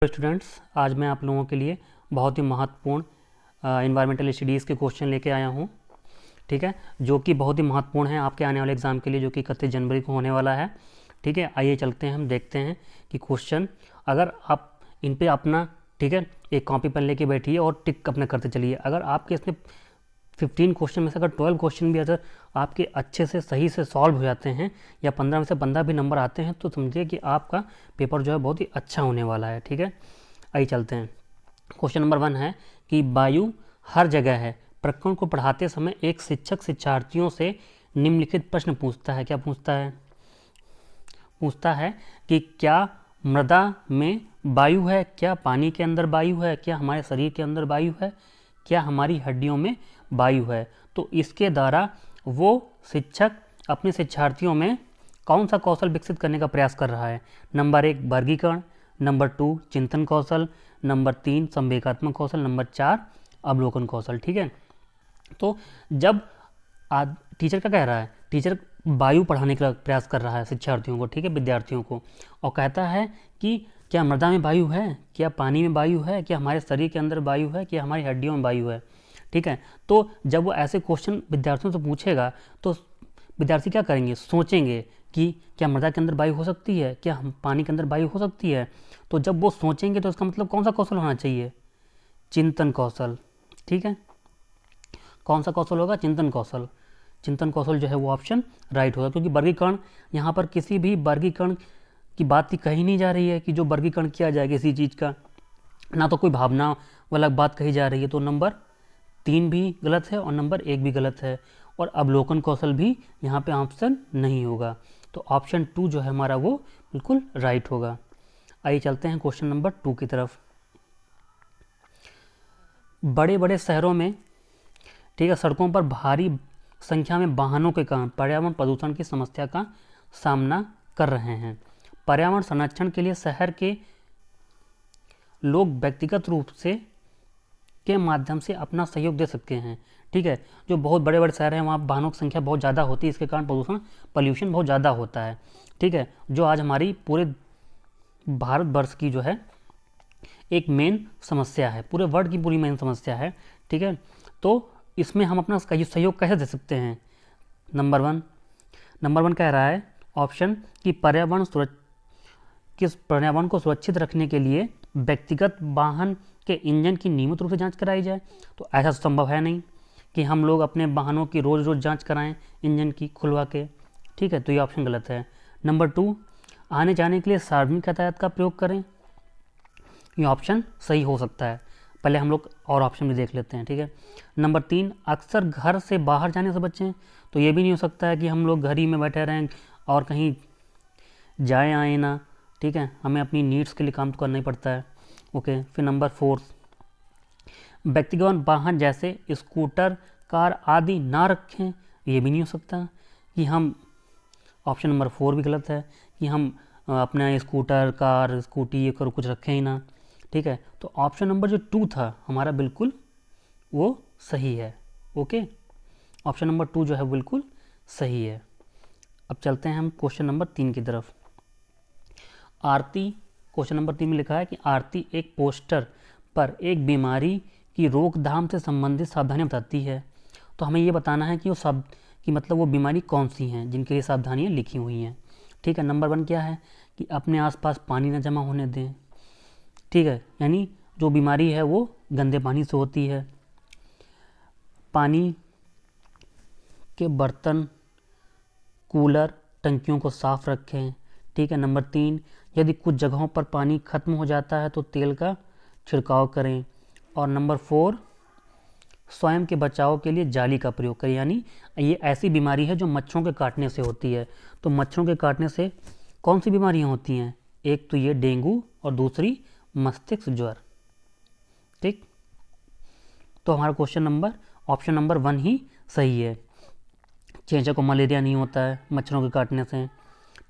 Students, आज मैं आप लोगों के लिए बहुत ही महत्वपूर्ण इन्वायरमेंटल स्टडीज़ के क्वेश्चन लेके आया हूँ। ठीक है, जो कि बहुत ही महत्वपूर्ण है आपके आने वाले एग्ज़ाम के लिए, जो कि 31 जनवरी को होने वाला है। ठीक है, आइए चलते हैं, हम देखते हैं कि क्वेश्चन, अगर आप इन पे अपना, ठीक है, एक कॉपी पेन लेके बैठिए और टिक अपना करते चलिए। अगर आपके इसमें 15 क्वेश्चन में से अगर 12 क्वेश्चन भी अगर आपके अच्छे से सही से सॉल्व हो जाते हैं या 15 में से 15 भी नंबर आते हैं, तो समझिए कि आपका पेपर जो है बहुत ही अच्छा होने वाला है। ठीक है, आइए चलते हैं। क्वेश्चन नंबर 1 है कि वायु हर जगह है प्रकरण को पढ़ाते समय एक शिक्षक शिक्षार्थियों से निम्नलिखित प्रश्न पूछता है। क्या पूछता है? पूछता है कि क्या मृदा में वायु है, क्या पानी के अंदर वायु है, क्या हमारे शरीर के अंदर वायु है, क्या हमारी हड्डियों में वायु है। तो इसके द्वारा वो शिक्षक अपने शिक्षार्थियों में कौन सा कौशल विकसित करने का प्रयास कर रहा है? नंबर 1 वर्गीकरण, नंबर 2 चिंतन कौशल, नंबर 3 संवेगात्मक कौशल, नंबर 4 अवलोकन कौशल। ठीक है, तो जब टीचर क्या कह रहा है? टीचर वायु पढ़ाने का प्रयास कर रहा है शिक्षार्थियों को, ठीक है, विद्यार्थियों को, और कहता है कि क्या मृदा में वायु है, क्या पानी में वायु है, क्या हमारे शरीर के अंदर वायु है, क्या हमारी हड्डियों में वायु है। ठीक है, तो जब वो ऐसे क्वेश्चन विद्यार्थियों से पूछेगा तो विद्यार्थी क्या करेंगे? सोचेंगे कि क्या मृदा के अंदर वायु हो सकती है, क्या हम पानी के अंदर वायु हो सकती है। तो जब वो सोचेंगे तो इसका मतलब कौन सा कौशल होना चाहिए? चिंतन कौशल। ठीक है, कौन सा कौशल होगा? चिंतन कौशल। चिंतन कौशल जो है वो ऑप्शन राइट होगा, क्योंकि वर्गीकरण, यहाँ पर किसी भी वर्गीकरण की बात ही कही नहीं जा रही है कि जो वर्गीकरण किया जाए किसी चीज़ का, ना तो कोई भावना वाला बात कही जा रही है। तो नंबर 3 भी गलत है और नंबर 1 भी गलत है, और अवलोकन कौशल भी यहाँ पे ऑप्शन नहीं होगा। तो ऑप्शन 2 जो है हमारा वो बिल्कुल राइट होगा। आइए चलते हैं क्वेश्चन नंबर 2 की तरफ। बड़े बड़े शहरों में, ठीक है, सड़कों पर भारी संख्या में वाहनों के कारण पर्यावरण प्रदूषण की समस्या का सामना कर रहे हैं। पर्यावरण संरक्षण के लिए शहर के लोग व्यक्तिगत रूप से के माध्यम से अपना सहयोग दे सकते हैं। ठीक है, जो बहुत बड़े बड़े शहर हैं वहाँ वाहनों की संख्या बहुत ज़्यादा होती है, इसके कारण पॉल्यूशन बहुत ज़्यादा होता है। ठीक है, जो आज हमारी पूरे भारतवर्ष की जो है एक मेन समस्या है, पूरे वर्ल्ड की पूरी मेन समस्या है। ठीक है, तो इसमें हम अपना सहयोग कैसे दे सकते हैं? नंबर वन कह रहा है ऑप्शन कि पर्यावरण को सुरक्षित रखने के लिए व्यक्तिगत वाहन के इंजन की नियमित रूप से जांच कराई जाए। तो ऐसा संभव है नहीं कि हम लोग अपने वाहनों की रोज़ रोज़ जांच कराएं इंजन की खुलवा के। ठीक है, तो ये ऑप्शन गलत है। नंबर 2, आने जाने के लिए सार्वजनिक यातायात का प्रयोग करें। ये ऑप्शन सही हो सकता है, पहले हम लोग और ऑप्शन भी देख लेते हैं। ठीक है, नंबर 3, अक्सर घर से बाहर जाने से बचें। तो ये भी नहीं हो सकता है कि हम लोग घर ही में बैठे रहें और कहीं जाए आए ना। ठीक है, हमें अपनी नीड्स के लिए काम तो करना ही पड़ता है। ओके, फिर नंबर 4, व्यक्तिगत वाहन जैसे स्कूटर, कार आदि ना रखें। ये भी नहीं हो सकता कि हम, ऑप्शन नंबर 4 भी गलत है कि हम अपना स्कूटर, कार, स्कूटी ये कुछ रखें ही ना। ठीक है, तो ऑप्शन नंबर जो 2 था हमारा बिल्कुल वो सही है। ओके, ऑप्शन नंबर 2 जो है बिल्कुल सही है। अब चलते हैं हम क्वेश्चन नंबर 3 की तरफ। आरती, क्वेश्चन नंबर 3 में लिखा है कि आरती एक पोस्टर पर एक बीमारी की रोकथाम से संबंधित सावधानियां बताती है। तो हमें ये बताना है कि वो बीमारी कौन सी हैं जिनके लिए सावधानियां लिखी हुई हैं। ठीक है, नंबर 1 क्या है कि अपने आसपास पानी न जमा होने दें। ठीक है, यानी जो बीमारी है वो गंदे पानी से होती है। पानी के बर्तन, कूलर, टंकियों को साफ रखें। ठीक है, नंबर 3, यदि कुछ जगहों पर पानी खत्म हो जाता है तो तेल का छिड़काव करें। और नंबर 4, स्वयं के बचाव के लिए जाली का प्रयोग करें। यानी ये ऐसी बीमारी है जो मच्छरों के काटने से होती है। तो मच्छरों के काटने से कौन सी बीमारियां होती हैं? एक तो ये डेंगू और दूसरी मस्तिष्क ज्वर। ठीक, तो हमारा क्वेश्चन नंबर, ऑप्शन नंबर 1 ही सही है। चेचक को मलेरिया नहीं होता है मच्छरों के काटने से।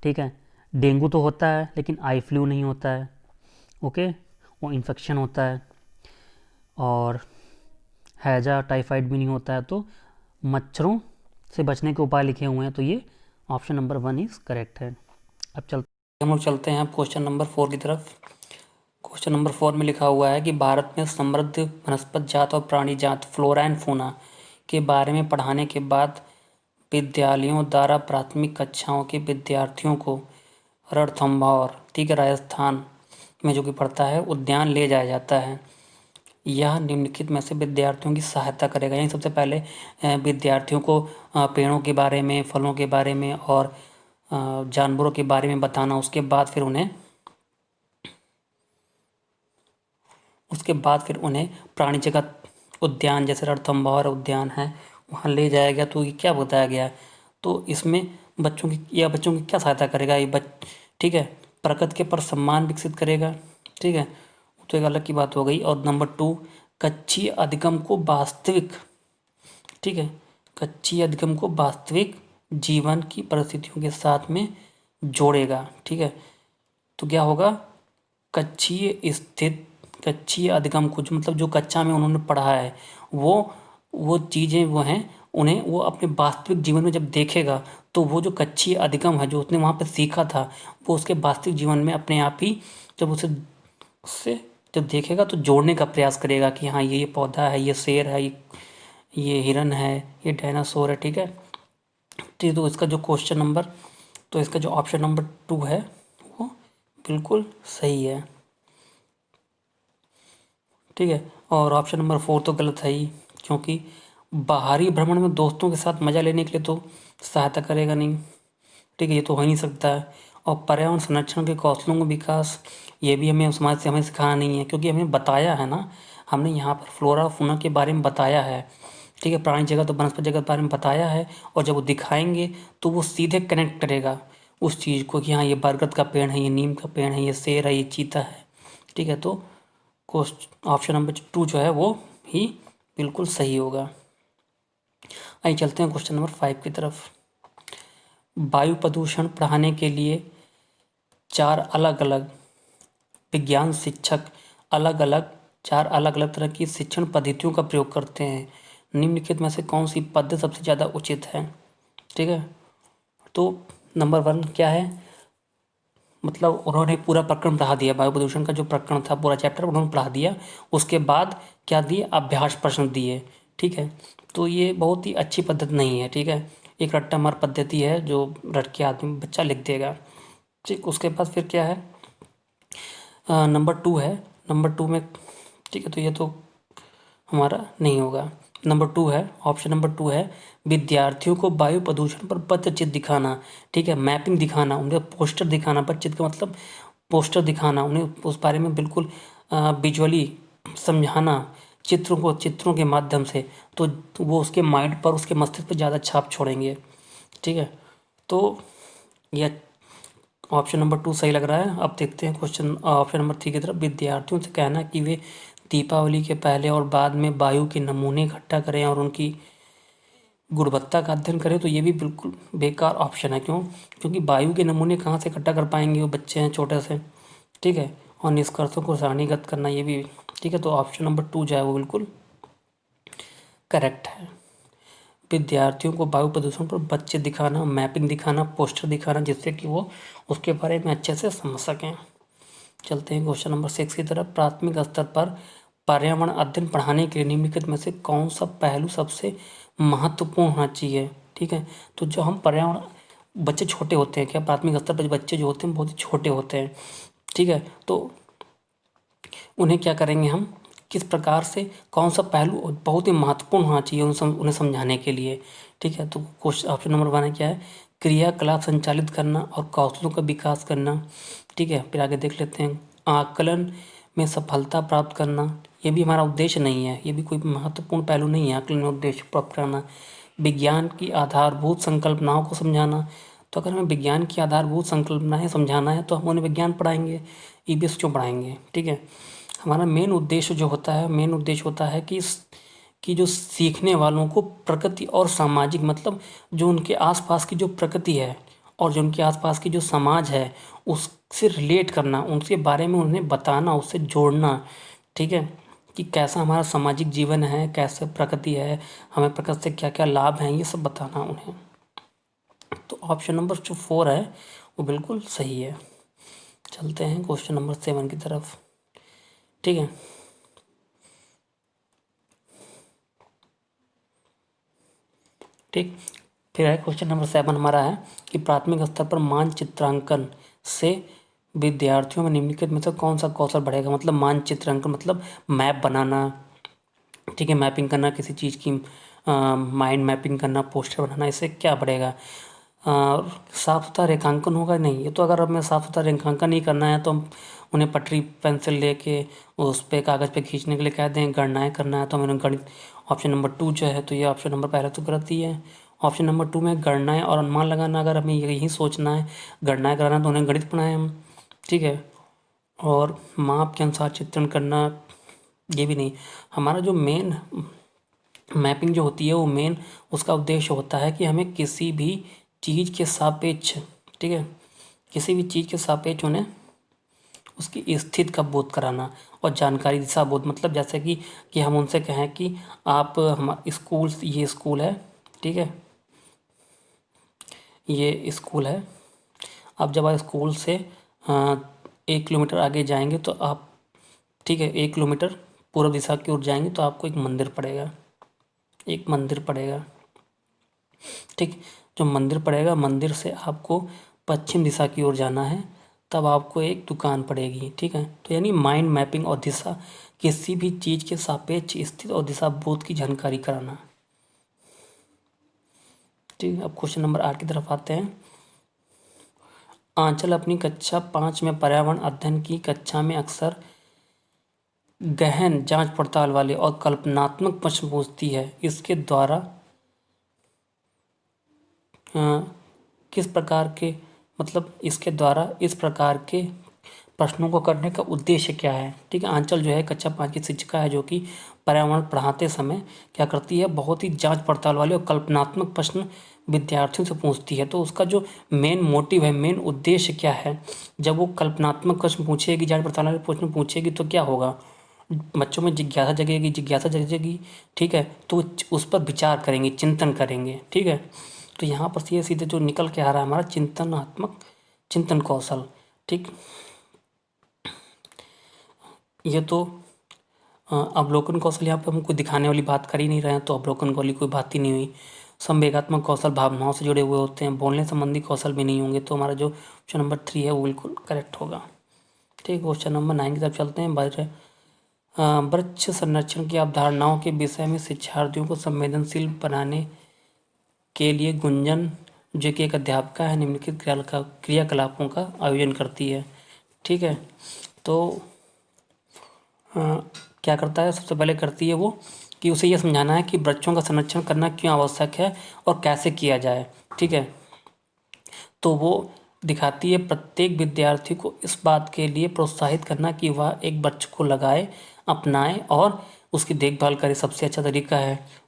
ठीक है, डेंगू तो होता है लेकिन आई फ्लू नहीं होता है। ओके, वो इन्फेक्शन होता है, और हैजा, टाइफाइड भी नहीं होता है। तो मच्छरों से बचने के उपाय लिखे हुए हैं, तो ये ऑप्शन नंबर 1 इज करेक्ट है। अब हम लोग चलते हैं क्वेश्चन नंबर 4 की तरफ। क्वेश्चन नंबर 4 में लिखा हुआ है कि भारत में समृद्ध वनस्पति जात और प्राणी जात फ्लोरा एंड फौना के बारे में पढ़ाने के बाद विद्यालयों द्वारा प्राथमिक कक्षाओं के विद्यार्थियों को रणथंभौर, ठीक है, राजस्थान में जो कि पड़ता है, उद्यान ले जाया जाता है। यह निम्नलिखित में से विद्यार्थियों की सहायता करेगा। यानी सबसे पहले विद्यार्थियों को पेड़ों के बारे में, फलों के बारे में और जानवरों के बारे में बताना। उसके बाद फिर उन्हें प्राणी जगत उद्यान, जैसे रणथंभौर उद्यान है, वहाँ ले जाया गया। तो ये क्या बताया गया? तो इसमें बच्चों की क्या सहायता करेगा ये ठीक है, प्रकृति के पर सम्मान विकसित करेगा। ठीक है, तो एक अलग की बात हो गई। और नंबर 2, कच्छी अधिगम को वास्तविक, ठीक है, कच्छी अधिगम को वास्तविक जीवन की परिस्थितियों के साथ में जोड़ेगा। ठीक है, तो क्या होगा? कच्छी अधिगम को, जो मतलब जो कक्षा में उन्होंने पढ़ा है, वो चीज़ें वो हैं, उन्हें वो अपने वास्तविक जीवन में जब देखेगा तो वो जो कच्छी अधिगम है, जो उसने वहाँ पर सीखा था, वो उसके वास्तविक जीवन में अपने आप ही जब उससे जब देखेगा तो जोड़ने का प्रयास करेगा कि हाँ, ये पौधा है, ये शेर है, ये हिरन है, ये डायनासोर है। ठीक है, तो इसका जो ऑप्शन नंबर 2 है वो बिल्कुल सही है। ठीक है, और ऑप्शन नंबर 4 तो गलत है ही, क्योंकि बाहरी भ्रमण में दोस्तों के साथ मजा लेने के लिए तो सहायता करेगा नहीं। ठीक है, ये तो हो ही नहीं सकता है। और पर्यावरण संरक्षण के कौशलों का विकास, ये भी हमें समाज से हमें सिखाना नहीं है, क्योंकि हमें बताया है ना, हमने यहाँ पर फ्लोरा फौना के बारे में बताया है। ठीक है, प्राणी जगत और वनस्पति जगत के बारे में बताया है, और जब वो दिखाएंगे तो वो सीधे कनेक्ट करेगा उस चीज़ को कि हाँ, ये बरगद का पेड़ है, ये नीम का पेड़ है, ये शेर है, ये चीता है। ठीक है, तो ऑप्शन नंबर 2 जो है वो ही बिल्कुल सही होगा। आइए चलते हैं क्वेश्चन नंबर 5 की तरफ। वायु प्रदूषण पढ़ाने के लिए 4 अलग अलग विज्ञान शिक्षक चार अलग अलग तरह की शिक्षण पद्धतियों का प्रयोग करते हैं। निम्नलिखित में से कौन सी पद्धति सबसे ज़्यादा उचित है? ठीक है, तो नंबर 1 क्या है? मतलब उन्होंने पूरा प्रकरण पढ़ा दिया, वायु प्रदूषण का जो प्रकरण था, पूरा चैप्टर उन्होंने पढ़ा दिया। उसके बाद क्या दिए? अभ्यास प्रश्न दिए। ठीक है, तो ये बहुत ही अच्छी पद्धति नहीं है। ठीक है, एक रट्टा मार पद्धति है जो रट के आदमी बच्चा लिख देगा। ठीक, उसके बाद फिर क्या है? नंबर 2 है। नंबर 2 में, ठीक है, तो ये तो हमारा नहीं होगा। नंबर 2 है, ऑप्शन नंबर 2 है, विद्यार्थियों को वायु प्रदूषण पर पत्रचित्र दिखाना। ठीक है, मैपिंग दिखाना, उन्हें पोस्टर दिखाना। पत्रचित्र का मतलब पोस्टर दिखाना, उन्हें उस बारे में बिल्कुल विजुअली समझाना, चित्रों के माध्यम से, तो वो उसके माइंड पर, उसके मस्तिष्क पर ज़्यादा छाप छोड़ेंगे। ठीक है, तो यह ऑप्शन नंबर 2 सही लग रहा है। अब देखते हैं क्वेश्चन ऑप्शन नंबर 3 की तरफ। विद्यार्थियों से कहना कि वे दीपावली के पहले और बाद में वायु के नमूने इकट्ठा करें और उनकी गुणवत्ता का अध्ययन करें, तो ये भी बिल्कुल बेकार ऑप्शन है। क्योंकि वायु के नमूने कहाँ से इकट्ठा कर पाएंगे, वो बच्चे हैं छोटे से। ठीक है, और निष्कर्षों को सारणीगत करना, ये भी ठीक है। तो ऑप्शन नंबर 2 जो है वो बिल्कुल करेक्ट है। विद्यार्थियों को वायु प्रदूषण पर बच्चे दिखाना, मैपिंग दिखाना, पोस्टर दिखाना, जिससे कि वो उसके बारे में अच्छे से समझ सकें। चलते हैं क्वेश्चन नंबर 6 की तरफ। प्राथमिक स्तर पर पर्यावरण अध्ययन पढ़ाने के लिए निम्नलिखित में से कौन सा पहलू सबसे महत्वपूर्ण होना चाहिए? ठीक है, तो जो हम पर्यावरण, बच्चे छोटे होते हैं, क्या प्राथमिक स्तर पर बच्चे जो होते हैं बहुत ही छोटे होते हैं। ठीक है, तो उन्हें क्या करेंगे हम, किस प्रकार से, कौन सा पहलू बहुत ही महत्वपूर्ण होना चाहिए उन्हें समझाने के लिए? ठीक है, तो क्वेश्चन ऑप्शन नंबर 1 है क्या है? क्रियाकलाप संचालित करना और कौशलों का विकास करना। ठीक है, फिर आगे देख लेते हैं। आकलन में सफलता प्राप्त करना, ये भी हमारा उद्देश्य नहीं है, ये भी कोई महत्वपूर्ण पहलू नहीं है आकलन में उद्देश्य प्राप्त करना। विज्ञान की आधारभूत संकल्पनाओं को समझाना, तो अगर हमें विज्ञान की आधारभूत संकल्पनाएं समझाना है तो हम उन्हें विज्ञान पढ़ाएंगे, ईवीएस क्यों पढ़ाएंगे? ठीक है, हमारा मेन उद्देश्य होता है कि जो सीखने वालों को प्रकृति और सामाजिक, मतलब जो उनके आसपास की जो प्रकृति है और जो उनके आसपास की जो समाज है, उससे रिलेट करना, उनके बारे में उन्हें बताना, उससे जोड़ना। ठीक है, कि कैसा हमारा सामाजिक जीवन है, कैसे प्रकृति है, हमें प्रकृति से क्या क्या लाभ हैं, ये सब बताना उन्हें। तो ऑप्शन नंबर जो 4 है वो बिल्कुल सही है। चलते हैं क्वेश्चन नंबर 7 की तरफ। ठीक है। ठीक, फिर है क्वेश्चन नंबर 7 हमारा है कि प्राथमिक स्तर पर मानचित्रांकन से विद्यार्थियों में निम्नलिखित में से कौन सा कौशल बढ़ेगा। मतलब मानचित्रांकन मतलब मैप बनाना, ठीक है, मैपिंग करना किसी चीज़ की, माइंड मैपिंग करना, पोस्टर बनाना, इससे क्या बढ़ेगा। साफ सुथरा रेखांकन होगा नहीं, ये तो अगर हमें साफ सुथरा रेखांकन ही करना है तो हम उन्हें पटरी पेंसिल लेके उस पे कागज़ पे खींचने के लिए कह दें, गणनाएं करना है तो हमें गणित। ऑप्शन नंबर 2 जो है, तो ये ऑप्शन नंबर पहले तो गलत ही है। ऑप्शन नंबर 2 में गणनाएं और अनुमान लगाना, अगर हमें यही सोचना है, गणनाएं कराना, तो उन्हें गणित पढ़ाएं हम, ठीक है। और माप के अनुसार चित्रण करना, ये भी नहीं। हमारा जो मेन मैपिंग जो होती है वो मेन उसका उद्देश्य होता है कि हमें किसी भी चीज़ के सापेक्ष, ठीक है, किसी भी चीज़ के सापेक्ष उन्हें उसकी स्थिति का बोध कराना और जानकारी दिशा बोध। मतलब जैसे कि हम उनसे कहें कि आप हम स्कूल, ये स्कूल है, ठीक है, ये स्कूल है, आप जब आप स्कूल से 1 किलोमीटर आगे जाएंगे तो आप, ठीक है, 1 किलोमीटर पूर्व दिशा की ओर जाएंगे तो आपको एक मंदिर पड़ेगा, एक मंदिर पड़ेगा, ठीक। जो मंदिर पड़ेगा, मंदिर से आपको पश्चिम दिशा की ओर जाना है, तब आपको एक दुकान पड़ेगी, ठीक है। तो यानी माइंड मैपिंग और दिशा, किसी भी चीज़ के सापेक्ष स्थिति और दिशा बोध की जानकारी कराना, ठीक है। अब क्वेश्चन नंबर 8 की तरफ आते हैं। आंचल अपनी कक्षा 5 में पर्यावरण अध्ययन की कक्षा में अक्सर गहन जांच पड़ताल वाले और कल्पनात्मक प्रश्न पूछती है। इसके द्वारा किस प्रकार के, मतलब इसके द्वारा इस प्रकार के प्रश्नों को करने का उद्देश्य क्या है, ठीक है। आंचल जो है कक्षा 5 की शिक्षिका है, जो कि पर्यावरण पढ़ाते समय क्या करती है, बहुत ही जांच पड़ताल वाले और कल्पनात्मक प्रश्न विद्यार्थियों से पूछती है। तो उसका जो मेन मोटिव है, मेन उद्देश्य क्या है, जब वो कल्पनात्मक प्रश्न पूछेगी, जांच पड़ताल वाले प्रश्न पूछेगी, तो क्या होगा, बच्चों में जिज्ञासा जगेगी, ठीक है। तो उस पर विचार करेंगे, चिंतन करेंगे, ठीक है। तो यहाँ पर सीधे सीधे जो निकल के आ रहा है हमारा चिंतनात्मक चिंतन कौशल, ठीक। ये तो अवलोकन कौशल, यहाँ पे हम कोई दिखाने वाली बात कर ही नहीं रहे हैं, तो अवलोकन वाली कोई बात ही नहीं हुई। संवेगात्मक कौशल भावनाओं से जुड़े हुए होते हैं, बोलने संबंधी कौशल भी नहीं होंगे, तो हमारा जो ऑप्शन नंबर 3 है वो बिल्कुल करेक्ट होगा, ठीक। क्वेश्चन नंबर 9 की तरफ चलते हैं। वृक्ष संरक्षण की अवधारणाओं के विषय में शिक्षार्थियों को संवेदनशील बनाने के लिए गुंजन, जो कि एक अध्यापिका है, निम्नलिखित क्रियाकलापों का आयोजन करती है, ठीक है। तो क्या करता है, सबसे पहले करती है वो कि उसे यह समझाना है कि वृक्षों का संरक्षण करना क्यों आवश्यक है और कैसे किया जाए, ठीक है। तो वो दिखाती है प्रत्येक विद्यार्थी को इस बात के लिए प्रोत्साहित करना कि वह एक वृक्ष को लगाए, अपनाए और उसकी देखभाल करे। सबसे अच्छा तरीका है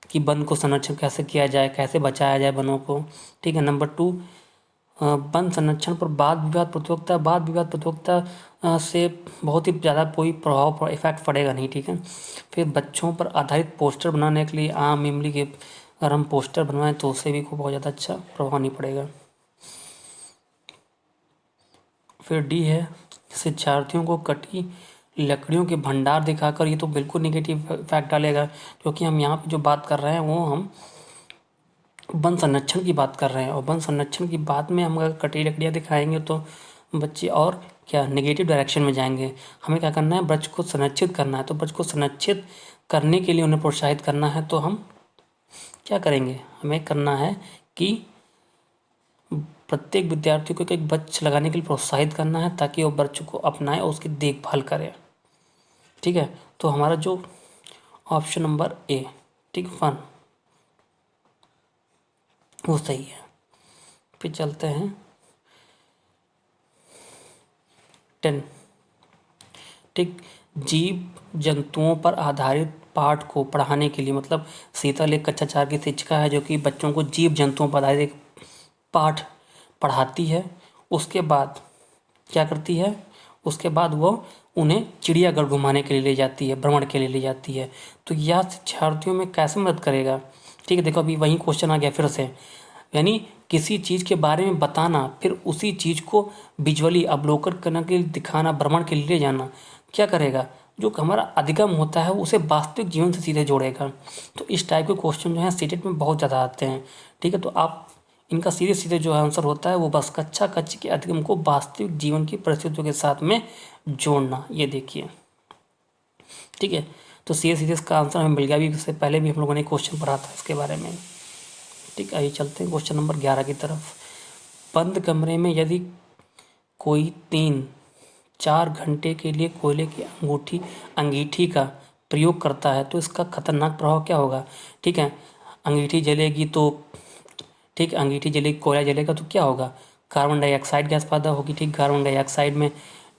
कि वन को संरक्षण कैसे किया जाए, कैसे बचाया जाए वनों को, ठीक है। नंबर 2, वन संरक्षण पर वाद विवाद प्रतियोगिता से बहुत ही ज़्यादा कोई प्रभाव इफेक्ट पड़ेगा नहीं, ठीक है। फिर बच्चों पर आधारित पोस्टर बनाने के लिए आम इमली के अगर हम पोस्टर बनवाएं तो उससे भी बहुत ज़्यादा अच्छा प्रभाव नहीं पड़ेगा। फिर डी है, शिक्षार्थियों को कटी लकड़ियों के भंडार दिखाकर, ये तो बिल्कुल निगेटिव इफेक्ट डालेगा, क्योंकि हम यहाँ पे जो बात कर रहे हैं वो हम वन संरक्षण की बात कर रहे हैं, और वन संरक्षण की बात में हम अगर कटी लकड़ियाँ दिखाएंगे तो बच्चे और क्या नेगेटिव डायरेक्शन में जाएंगे। हमें क्या करना है, वृक्ष को संरक्षित करना है, तो वृक्ष को संरक्षित करने के लिए उन्हें प्रोत्साहित करना है। तो हम क्या करेंगे, हमें करना है कि प्रत्येक विद्यार्थी को एक वृक्ष लगाने के लिए प्रोत्साहित करना है, ताकि वो वृक्ष को अपनाए और उसकी देखभाल करे, ठीक है। तो हमारा जो ऑप्शन नंबर ए, ठीक, 1 वो सही है। फिर चलते हैं 10, ठीक। जीव जंतुओं पर आधारित पाठ को पढ़ाने के लिए, मतलब शीतल एक कक्षा 4 की शिक्षिका है, जो कि बच्चों को जीव जंतुओं पर आधारित एक पाठ पढ़ाती है। उसके बाद क्या करती है, उसके बाद वो उन्हें चिड़ियाघर घुमाने के लिए ले जाती है, भ्रमण के लिए ले जाती है। तो यह शिक्षार्थियों में कैसे मदद करेगा, ठीक है। देखो अभी वही क्वेश्चन आ गया फिर से, यानी किसी चीज़ के बारे में बताना, फिर उसी चीज़ को विजुअली अवलोकन करने के लिए दिखाना, भ्रमण के लिए ले जाना, क्या करेगा, जो हमारा अधिगम होता है उसे वास्तविक जीवन से सीधे जोड़ेगा। तो इस टाइप के क्वेश्चन जो है सीटेट में बहुत ज़्यादा आते हैं। ठीक है, तो आप इनका सीधे सीधे जो आंसर होता है वो बस कच्चा कच्ची के अधिगम को वास्तविक जीवन की परिस्थितियों के साथ में जोड़ना। ये देखिए, ठीक है, तो सीधे सीधे इसका आंसर हमें मिल गया। भी इससे पहले भी हम लोगों ने क्वेश्चन पढ़ा था इसके बारे में। ठीक, आइए चलते हैं क्वेश्चन नंबर 11 की तरफ। बंद कमरे में यदि कोई 3-4 घंटे के लिए कोयले की अंगीठी का प्रयोग करता है तो इसका खतरनाक प्रभाव क्या होगा। ठीक है, अंगीठी जलेगी तो, ठीक, अंगीठी जलेगी, कोयला जलेगा तो क्या होगा, कार्बन डाइऑक्साइड गैस पैदा होगी। ठीक, कार्बन डाइऑक्साइड में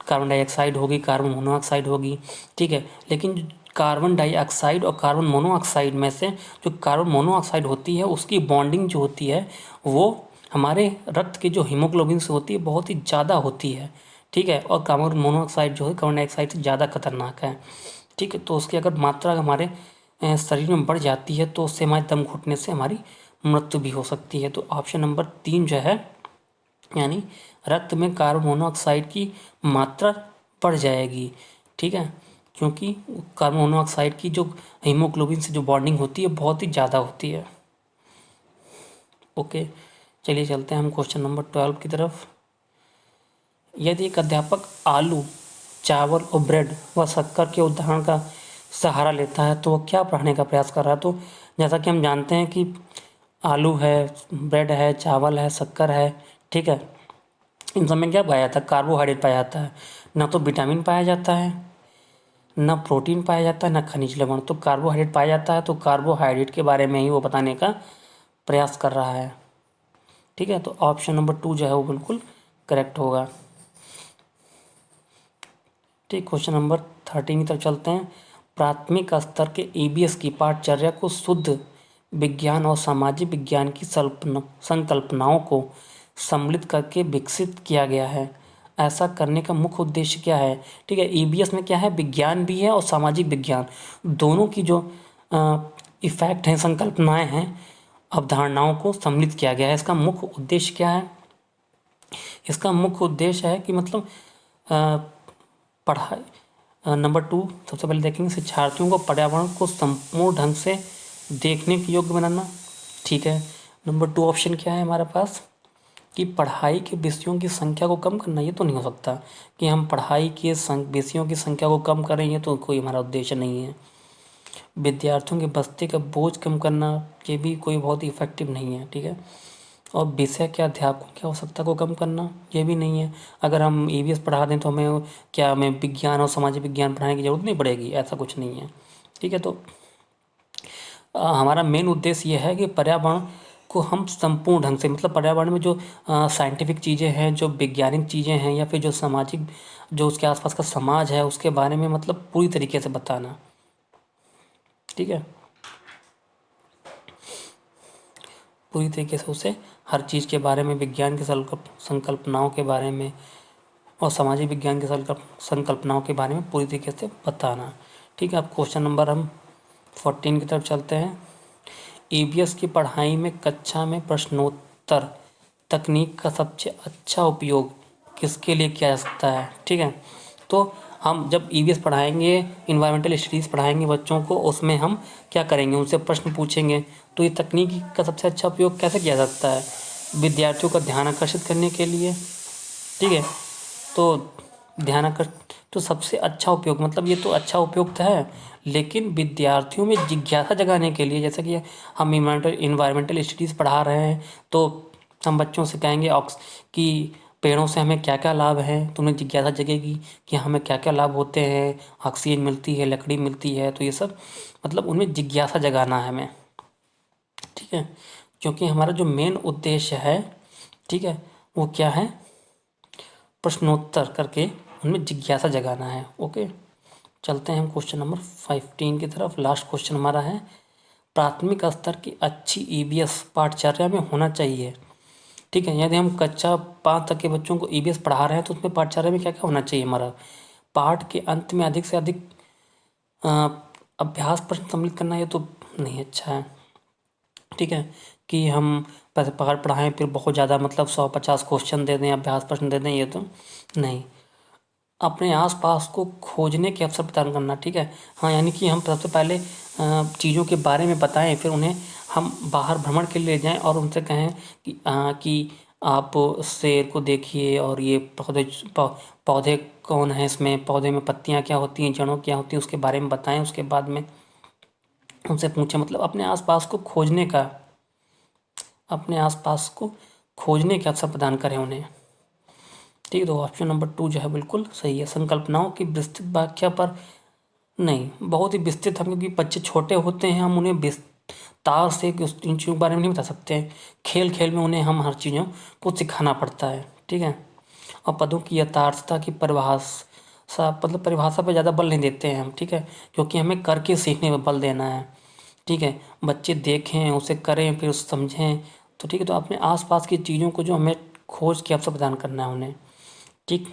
कार्बन डाइऑक्साइड होगी, कार्बन मोनोऑक्साइड होगी। ठीक है, लेकिन कार्बन डाइऑक्साइड और कार्बन मोनोऑक्साइड में से जो कार्बन मोनोऑक्साइड होती है उसकी बॉन्डिंग जो होती है वो हमारे रक्त के जो हीमोग्लोबिन से होती है बहुत ही ज़्यादा होती है। ठीक है, और कार्बन मोनोऑक्साइड जो है कार्बन डाइऑक्साइड से ज़्यादा खतरनाक है। ठीक है, तो उसकी अगर मात्रा हमारे शरीर में बढ़ जाती है तो उससे हमारे दम घुटने से हमारी मृत्यु भी हो सकती है। तो ऑप्शन नंबर 3 जो है, यानी रक्त में कार्बन मोनोऑक्साइड की मात्रा बढ़ जाएगी। ठीक है, क्योंकि कार्बन मोनोऑक्साइड की जो हीमोग्लोबिन से जो बॉन्डिंग होती है बहुत ही ज़्यादा होती है। ओके, चलिए चलते हैं हम क्वेश्चन नंबर 12 की तरफ। यदि एक अध्यापक आलू, चावल और ब्रेड व शक्कर के उदाहरण का सहारा लेता है तो वह क्या पढ़ाने का प्रयास कर रहा है। तो जैसा कि हम जानते हैं कि आलू है, ब्रेड है, चावल है, शक्कर है। ठीक है, इन सब में क्या पाया जाता है, कार्बोहाइड्रेट पाया जाता है। ना तो विटामिन पाया जाता है, ना प्रोटीन पाया जाता है, ना खनिज लवण। तो कार्बोहाइड्रेट पाया जाता है, तो कार्बोहाइड्रेट के बारे में ही वो बताने का प्रयास कर रहा है। ठीक है, तो ऑप्शन नंबर 2 जो है वो बिल्कुल करेक्ट होगा। ठीक, क्वेश्चन नंबर 13 की तरफ चलते हैं। प्राथमिक स्तर के ईबीएस की पाठचर्या को शुद्ध विज्ञान और सामाजिक विज्ञान की संकल्पनाओं को सम्मिलित करके विकसित किया गया है। ऐसा करने का मुख्य उद्देश्य क्या है। ठीक है, ईबीएस में क्या है, विज्ञान भी है और सामाजिक विज्ञान, दोनों की जो इफेक्ट हैं, संकल्पनाएं हैं, अवधारणाओं को सम्मिलित किया गया है। इसका मुख्य उद्देश्य क्या है, इसका मुख्य उद्देश्य है कि मतलब पढ़ाई, नंबर 2 सबसे पहले देखेंगे शिक्षार्थियों को पर्यावरण को संपूर्ण ढंग से देखने के योग्य बनाना। ठीक है, नंबर 2 ऑप्शन क्या है हमारे पास कि पढ़ाई के विषयों की संख्या को कम करना। ये तो नहीं हो सकता कि हम पढ़ाई के विषयों की संख्या को कम करें, ये तो कोई हमारा उद्देश्य नहीं है। विद्यार्थियों के बस्ते का बोझ कम करना, ये भी कोई बहुत इफेक्टिव नहीं है। ठीक है, और विषय के अध्यापकों की आवश्यकता को कम करना, ये भी नहीं है। अगर हम ईवीएस पढ़ा दें तो हमें विज्ञान और सामाजिक विज्ञान पढ़ाने की जरूरत नहीं पड़ेगी, ऐसा कुछ नहीं है। ठीक है, तो हमारा मेन उद्देश्य ये है कि पर्यावरण को हम संपूर्ण ढंग से, मतलब पर्यावरण में जो साइंटिफिक चीज़ें हैं, जो वैज्ञानिक चीज़ें हैं, या फिर जो सामाजिक, जो उसके आसपास का समाज है उसके बारे में मतलब पूरी तरीके से बताना। ठीक है, पूरी तरीके से उसे हर चीज़ के बारे में, विज्ञान की संकल्पनाओं के बारे में और सामाजिक विज्ञान की संकल्पनाओं के बारे में पूरी तरीके से बताना। ठीक है, अब क्वेश्चन नंबर हम 14 की तरफ चलते हैं। ईवीएस की पढ़ाई में कक्षा में प्रश्नोत्तर तकनीक का सबसे अच्छा उपयोग किसके लिए किया जा सकता है। ठीक है, तो हम जब ईवीएस पढ़ाएंगे, इन्वायरमेंटल स्टडीज़ पढ़ाएंगे बच्चों को, उसमें हम क्या करेंगे, उनसे प्रश्न पूछेंगे। तो ये तकनीक का सबसे अच्छा उपयोग कैसे किया जा सकता है, विद्यार्थियों का ध्यान आकर्षित करने के लिए। ठीक है, तो ध्यान आकर्षित, तो सबसे अच्छा उपयोग, मतलब ये तो अच्छा उपयोग तो है, लेकिन विद्यार्थियों में जिज्ञासा जगाने के लिए, जैसे कि हम इन्वायरमेंटल स्टडीज़ पढ़ा रहे हैं तो हम बच्चों से कहेंगे कि पेड़ों से हमें क्या क्या लाभ हैं, तो उन्हें जिज्ञासा जगेगी कि हमें क्या क्या लाभ होते हैं, ऑक्सीजन मिलती है, लकड़ी मिलती है, तो ये सब मतलब उनमें जिज्ञासा जगाना है हमें। ठीक है, क्योंकि हमारा जो मेन उद्देश्य है, ठीक है, वो क्या है, प्रश्नोत्तर करके उनमें जिज्ञासा जगाना है। ओके, चलते हैं हम क्वेश्चन नंबर 15 की तरफ। लास्ट क्वेश्चन हमारा है, प्राथमिक स्तर की अच्छी ईवीएस पाठचर्या में होना चाहिए। ठीक है, यदि हम कक्षा 5 तक के बच्चों को ईवीएस पढ़ा रहे हैं तो उसमें पाठचर्या में क्या क्या होना चाहिए हमारा, पाठ के अंत में अधिक से अधिक अभ्यास प्रश्न सम्मिलित करना, ये तो नहीं अच्छा है। ठीक है, कि हम पाठ पढ़ाएं फिर बहुत ज़्यादा मतलब 150 क्वेश्चन दे दें, अभ्यास प्रश्न दे दें, ये तो नहीं। अपने आसपास को खोजने के अवसर प्रदान करना। ठीक है, हाँ, यानी कि हम सबसे पहले चीज़ों के बारे में बताएं, फिर उन्हें हम बाहर भ्रमण के लिए ले जाएं और उनसे कहें कि आप शेर को देखिए और ये पौधे कौन है, इसमें पौधे में पत्तियां क्या होती हैं, जड़ों क्या होती हैं, उसके बारे में बताएं। उसके बाद में उनसे पूछें, मतलब अपने आसपास को खोजने का, अपने आसपास को खोजने के अवसर प्रदान करें उन्हें। ठीक है, तो ऑप्शन नंबर 2 जो है बिल्कुल सही है। संकल्पनाओं की विस्तृत व्याख्या पर नहीं, बहुत ही विस्तृत हम, क्योंकि बच्चे छोटे होते हैं, हम उन्हें विस्तार से इन चीज़ों के बारे में नहीं बता सकते हैं। खेल खेल में उन्हें हम हर चीज़ों को सिखाना पड़ता है। ठीक है, और पदों की यथार्थता की परिभाषा, मतलब परिभाषा पर ज़्यादा बल नहीं देते हैं हम। ठीक है, क्योंकि हमें करके सीखने पर बल देना है। ठीक है, बच्चे देखें, उसे करें, फिर उसे समझें। तो ठीक है, तो अपने आसपास की चीज़ों को जो हमें खोज के अवसर प्रदान करना है उन्हें। ठीक,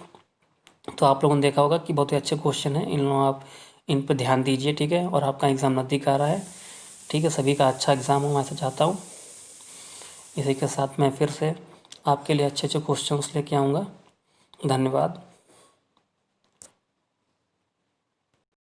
तो आप लोगों ने देखा होगा कि बहुत ही अच्छे क्वेश्चन हैं इन लोगों, आप इन पर ध्यान दीजिए। ठीक है, और आपका एग्ज़ाम नज़दीक आ रहा है। ठीक है, सभी का अच्छा एग्ज़ाम हो, मैं ऐसा चाहता हूँ। इसी के साथ मैं फिर से आपके लिए अच्छे अच्छे क्वेश्चंस लेके आऊँगा। धन्यवाद।